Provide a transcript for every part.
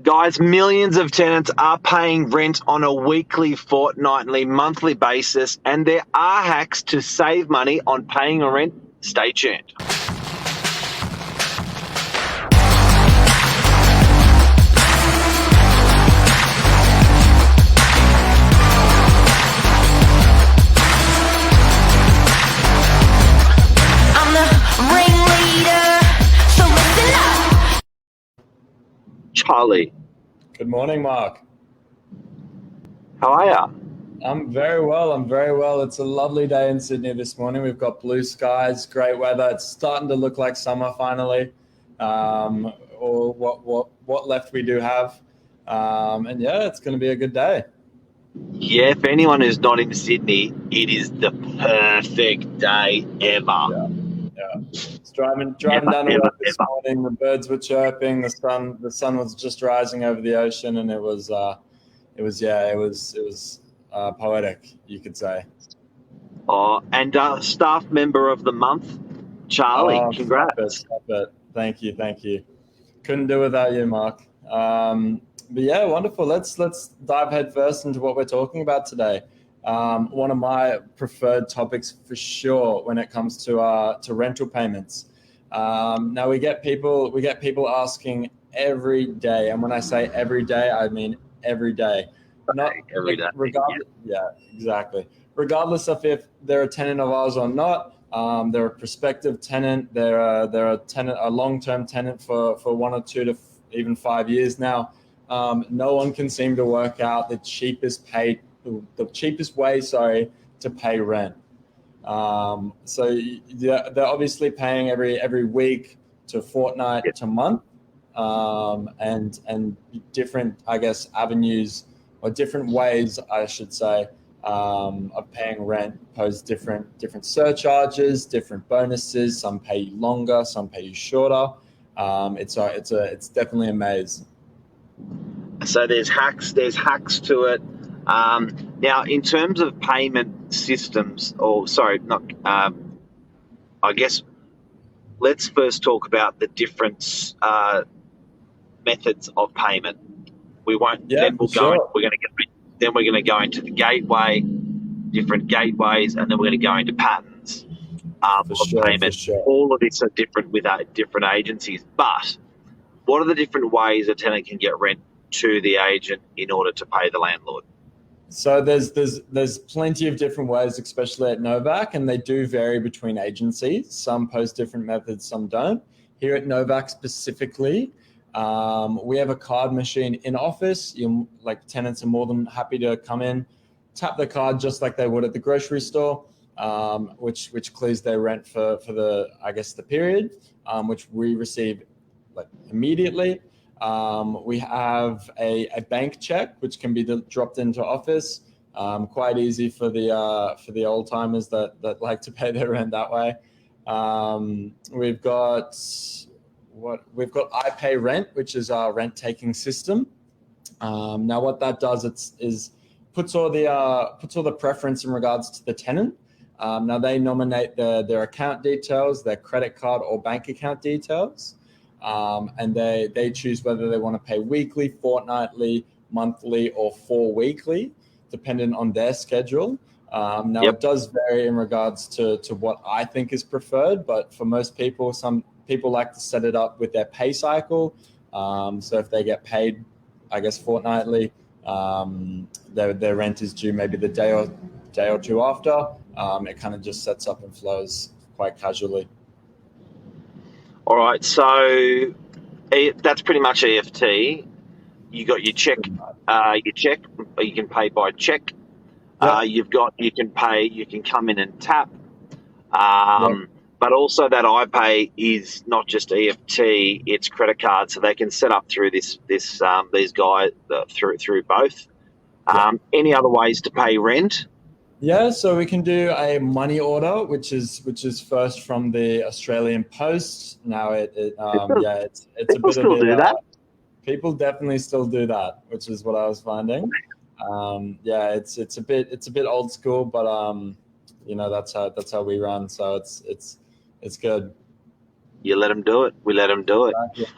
Guys, millions of tenants are paying rent on a weekly, fortnightly, monthly basis, and there are hacks to save money on paying a rent. Stay tuned. I'm the ringleader, so listen up. Charlie, Good morning, Mark. how are ya? I'm very well. It's a lovely day in Sydney this morning. We've got blue skies, great weather. It's starting to look like summer finally, or what left we do have. And yeah, it's going to be a good day. Yeah, if anyone is not in Sydney, it is the perfect day ever. Yeah. It's driving Ever, down to ever, work this ever. morning. The birds were chirping. The sun was just rising over the ocean, and it was poetic, you could say. Oh, and staff member of the month, Charlie. Oh, Congrats. stop it. Thank you. Couldn't do without you, Mark. But yeah, wonderful. Let's dive headfirst into what we're talking about today. One of my preferred topics for sure when it comes to rental payments. Now we get people asking every day, and when I say every day, I mean every day. Not Every day. regardless. Yeah, exactly. Regardless of if they're a tenant of ours or not, they're a prospective tenant. They're a long-term tenant for 1 or 2 to even 5 years now. No one can seem to work out the cheapest way, to pay rent. So they're obviously paying every week to fortnight to month, and different, I guess, avenues or different ways, I should say, of paying rent pose different surcharges, different bonuses. Some pay you longer, some pay you shorter. It's definitely a maze. So there's hacks to it. Now, in terms of payment systems, or sorry, not. I guess let's first talk about the different methods of payment. We won't. Yeah, Then we'll for go. sure. Then we're going to go into the gateway, different gateways, and then we're going to go into patterns For of sure, payment. for sure. All of this are different with different agencies. But what are the different ways a tenant can get rent to the agent in order to pay the landlord? So there's plenty of different ways, especially at Novak, and they do vary between agencies. Some post different methods, some don't. Here at Novak specifically, we have a card machine in office. Tenants are more than happy to come in, tap the card just like they would at the grocery store, which clears their rent for the, I guess, the period, which we receive immediately. We have a bank check which can be dropped into office. Quite easy for the old timers that like to pay their rent that way. We've got iPay Rent, which is our rent taking system. Now what that does is puts all the preference in regards to the tenant. Now they nominate their account details, their credit card or bank account details. And they choose whether they want to pay weekly, fortnightly, monthly, or 4 weekly, depending on their schedule. Now, It does vary in regards to what I think is preferred, but for most people, some people like to set it up with their pay cycle. So if they get paid, I guess, fortnightly, their rent is due maybe the day or two after. It kind of just sets up and flows quite casually. All right, so that's pretty much EFT. You got your check. You can pay by check. Yep. You can come in and tap. But also that iPay is not just EFT; it's credit card, so they can set up through these guys through both. Any other ways to pay rent? Yeah, so we can do a money order, which is first from the Australian Post. Now it's a People bit of still do that. People definitely still do that, which is what I was finding. It's a bit old school, but that's how we run. So it's good. You let them do it. We let them do it.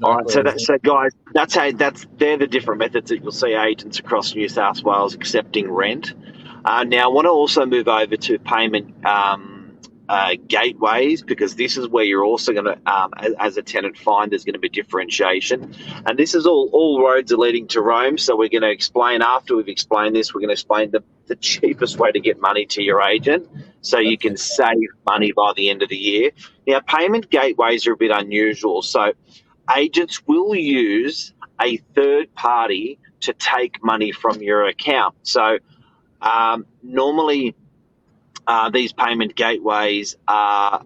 All right. Exactly. So guys, they're the different methods that you'll see agents across New South Wales accepting rent. Now, I want to also move over to payment gateways, because this is where you're also going to, as a tenant, find there's going to be differentiation. And this is all roads are leading to Rome. So we're going to explain, after we've explained this, we're going to explain the cheapest way to get money to your agent so you can save money by the end of the year. Now, payment gateways are a bit unusual. So agents will use a third party to take money from your account. So normally, these payment gateways are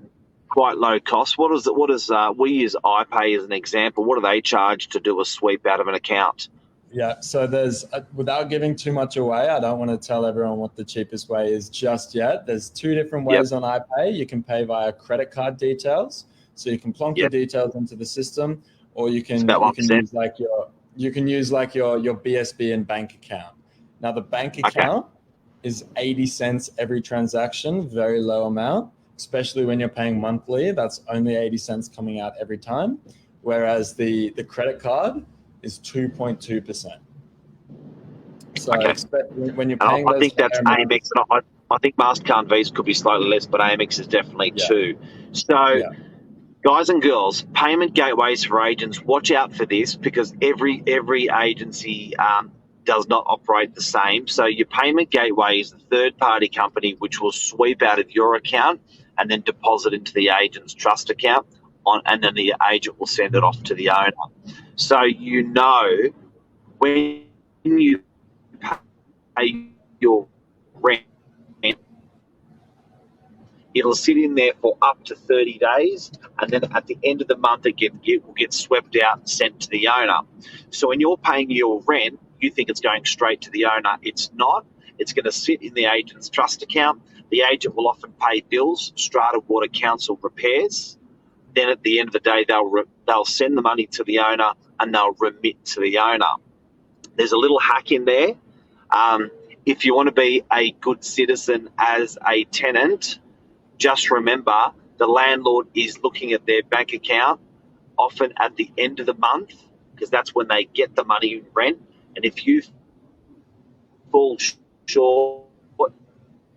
quite low cost. We use iPay as an example. What do they charge to do a sweep out of an account? Yeah, so there's, without giving too much away, I don't want to tell everyone what the cheapest way is just yet. There's two different ways on iPay. You can pay via credit card details, so you can plonk your details into the system, or you can use like your BSB and bank account. Now the bank account is 80 cents every transaction, very low amount, especially when you're paying monthly. That's only 80 cents coming out every time, whereas the credit card is 2.2%. So when you're paying, I think that's Amex. I think Mastercard and Visa could be slightly less, but Amex is definitely 2. So, guys and girls, payment gateways for agents, watch out for this, because every agency does not operate the same. So your payment gateway is the third-party company which will sweep out of your account and then deposit into the agent's trust account, and then the agent will send it off to the owner. So when you pay your rent, it'll sit in there for up to 30 days, and then at the end of the month, it will get swept out and sent to the owner. So when you're paying your rent, you think it's going straight to the owner. It's not. It's going to sit in the agent's trust account. The agent will often pay bills, strata, water, council, repairs. Then at the end of the day, they'll send the money to the owner and they'll remit to the owner. There's a little hack in there. If you want to be a good citizen as a tenant, just remember the landlord is looking at their bank account often at the end of the month, because that's when they get the money in rent. And if you fall short, but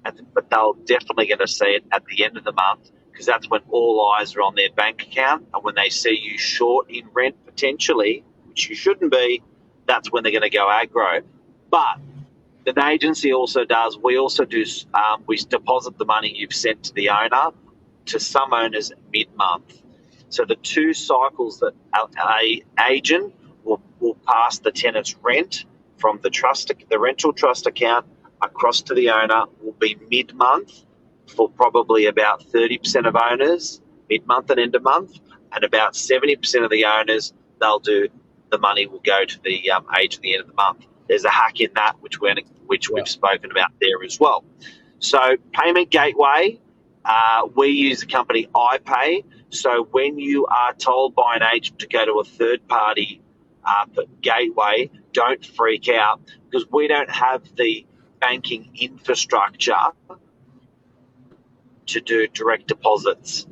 they're definitely going to see it at the end of the month, because that's when all eyes are on their bank account. And when they see you short in rent potentially, which you shouldn't be, that's when they're going to go aggro. But an agency also does, we deposit the money you've sent to the owner to some owners mid-month. So the 2 cycles that an agent will pass the tenant's rent from the rental trust account across to the owner will be mid-month for probably about 30% of owners, mid-month and end of month, and about 70% of the owners, the money will go to the agent at the end of the month. There's a hack in that, which we've spoken about there as well. So payment gateway, we use the company iPay. So when you are told by an agent to go to a third-party gateway, don't freak out, because we don't have the banking infrastructure to do direct deposits.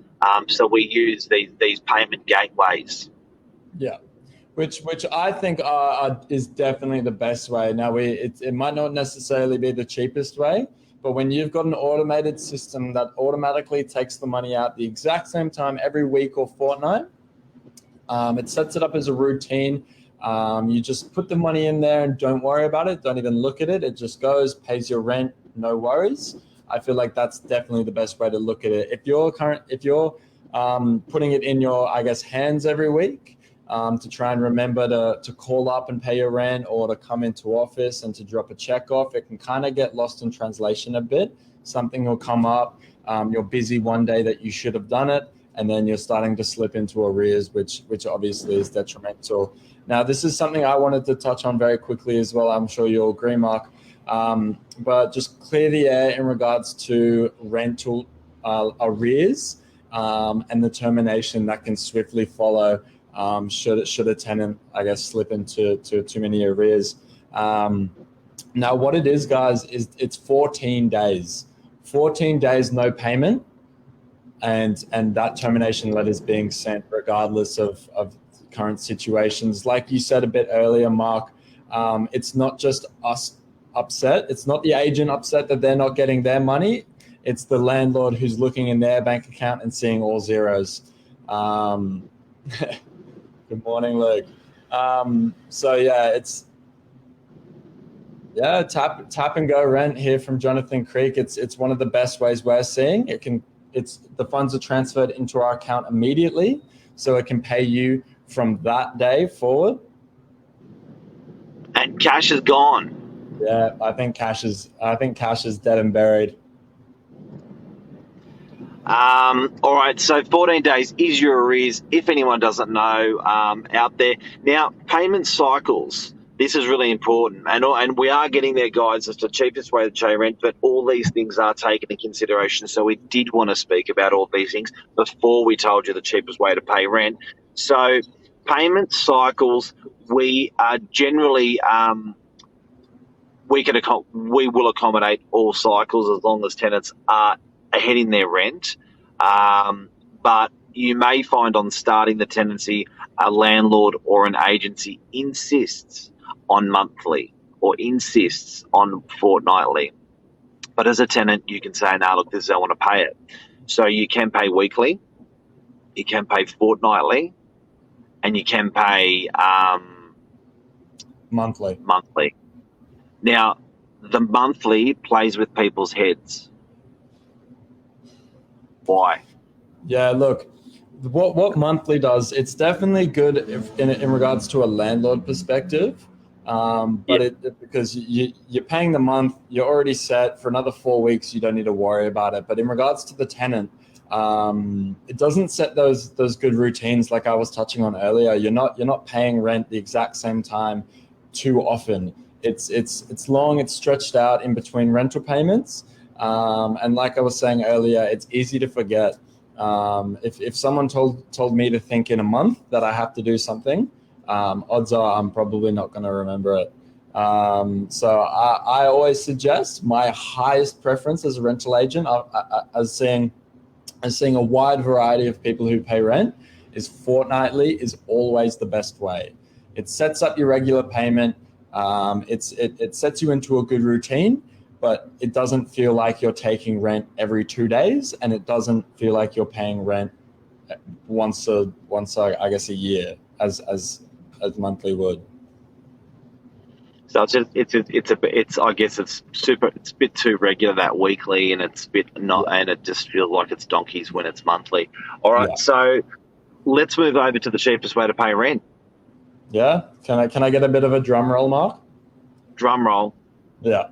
So we use these payment gateways. Yeah. Which I think is definitely the best way. Now, it might not necessarily be the cheapest way, but when you've got an automated system that automatically takes the money out the exact same time every week or fortnight, it sets it up as a routine. You just put the money in there and don't worry about it. Don't even look at it. It just goes, pays your rent, no worries. I feel like that's definitely the best way to look at it. If you're putting it in your, hands every week, to try and remember to call up and pay your rent, or to come into office and to drop a check off, it can kind of get lost in translation a bit. Something will come up. You're busy one day that you should have done it, and then you're starting to slip into arrears, which obviously is detrimental. Now, this is something I wanted to touch on very quickly as well. I'm sure you'll agree, Mark. But just clear the air in regards to rental arrears and the termination that can swiftly follow should a tenant, slip into too many arrears. Now, what it is, guys, is it's 14 days. 14 days no payment and that termination letter is being sent regardless of current situations. Like you said a bit earlier, Mark, it's not just us upset. It's not the agent upset that they're not getting their money. It's the landlord who's looking in their bank account and seeing all zeros. Good morning, Luke. So yeah, it's tap and go rent here from Jonathan Creek. It's one of the best ways we're seeing. The funds are transferred into our account immediately, so it can pay you from that day forward. And cash is gone. Yeah, I think cash is dead and buried. All right, so 14 days is your arrears, if anyone doesn't know out there. Now, payment cycles, this is really important. And we are getting there, guys. It's the cheapest way to pay rent, but all these things are taken into consideration. So we did want to speak about all these things before we told you the cheapest way to pay rent. So payment cycles, we are generally... we will accommodate all cycles as long as tenants are ahead in their rent. But you may find on starting the tenancy, a landlord or an agency insists on monthly or insists on fortnightly. But as a tenant, you can say, no, look, this is how I want to pay it. So you can pay weekly, you can pay fortnightly, and you can pay monthly. Now, the monthly plays with people's heads. Why? Yeah, look, what monthly does, it's definitely good in regards to a landlord perspective, because you're paying the month, you're already set for another 4 weeks, you don't need to worry about it. But in regards to the tenant, it doesn't set those good routines like I was touching on earlier. You're not paying rent the exact same time too often. It's long, it's stretched out in between rental payments. And like I was saying earlier, it's easy to forget. If someone told me to think in a month that I have to do something, odds are I'm probably not going to remember it. So I always suggest my highest preference as a rental agent, as seeing a wide variety of people who pay rent, is fortnightly is always the best way. It sets up your regular payment. It sets you into a good routine, but it doesn't feel like you're taking rent every 2 days, and it doesn't feel like you're paying rent once I guess a year as monthly would. So it's I guess it's a bit too regular, that weekly, and it's a bit not, and it just feels like it's donkeys when it's monthly. All right, So let's move over to the cheapest way to pay rent. Yeah, can I get a bit of a drum roll, Mark? Drum roll. Yeah.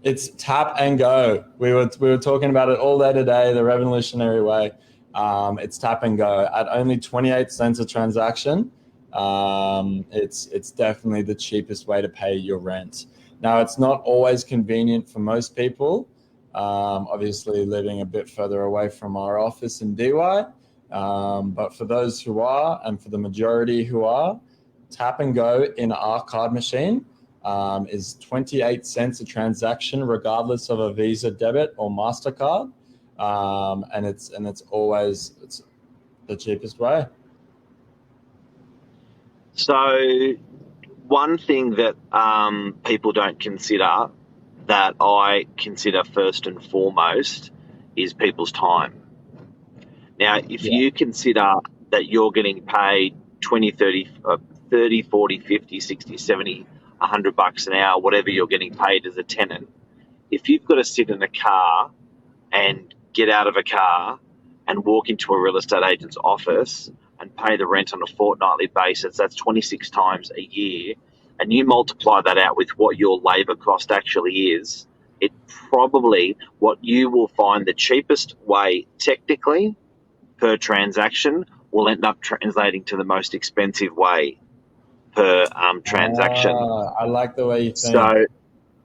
It's tap and go. We were talking about it all day today, the revolutionary way. It's tap and go at only 28 cents a transaction. It's definitely the cheapest way to pay your rent. Now, it's not always convenient for most people. Obviously, living a bit further away from our office in DY. But for those who are, and for the majority who are, tap and go in our card machine is 28 cents a transaction, regardless of a Visa, debit, or MasterCard. And it's always the cheapest way. So one thing that people don't consider, that I consider first and foremost, is people's time. Now, if you consider that you're getting paid 20, 30, 40, 50, 60, 70, $100 an hour, whatever you're getting paid as a tenant, if you've got to sit in a car and get out of a car and walk into a real estate agent's office and pay the rent on a fortnightly basis, that's 26 times a year, and you multiply that out with what your labour cost actually is, it probably, what you will find the cheapest way technically per transaction will end up translating to the most expensive way per transaction. I like the way you think. So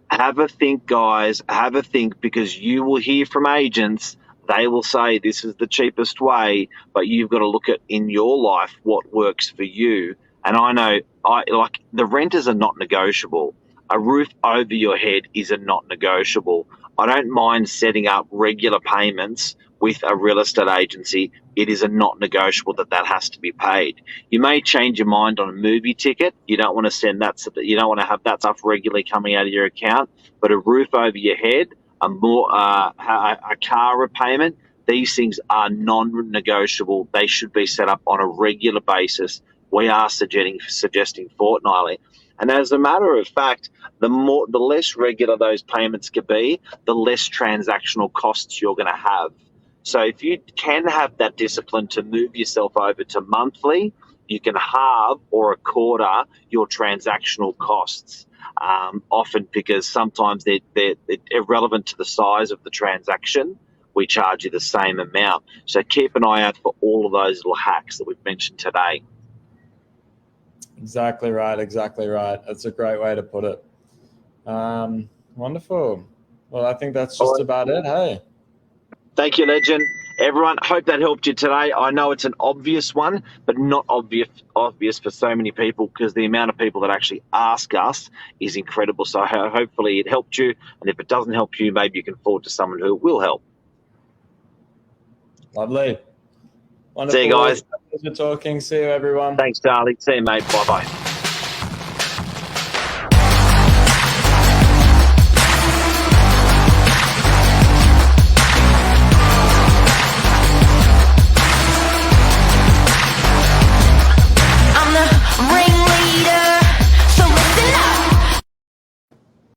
have a think, guys. Have a think, because you will hear from agents. They will say this is the cheapest way, but you've got to look at in your life what works for you. And I know, the renters are not negotiable. A roof over your head is a not negotiable. I don't mind setting up regular payments with a real estate agency. It is a not negotiable that has to be paid. You may change your mind on a movie ticket. You don't want to send that. You don't want to have that stuff regularly coming out of your account. But a roof over your head, a car repayment, these things are non-negotiable. They should be set up on a regular basis. We are suggesting fortnightly. And as a matter of fact, the less regular those payments can be, the less transactional costs you're going to have. So if you can have that discipline to move yourself over to monthly, you can halve or a quarter your transactional costs. Often because sometimes they're irrelevant to the size of the transaction. We charge you the same amount. So keep an eye out for all of those little hacks that we've mentioned today. Exactly right. That's a great way to put it. Wonderful. Well, I think that's just about it. Hey. Thank you, Legend. Everyone, hope that helped you today. I know it's an obvious one, but not obvious for so many people, because the amount of people that actually ask us is incredible. So hopefully it helped you. And if it doesn't help you, maybe you can forward to someone who will help. Lovely. Wonderful. See you guys. Pleasure talking. See you, everyone. Thanks, Charlie. See you, mate. Bye-bye.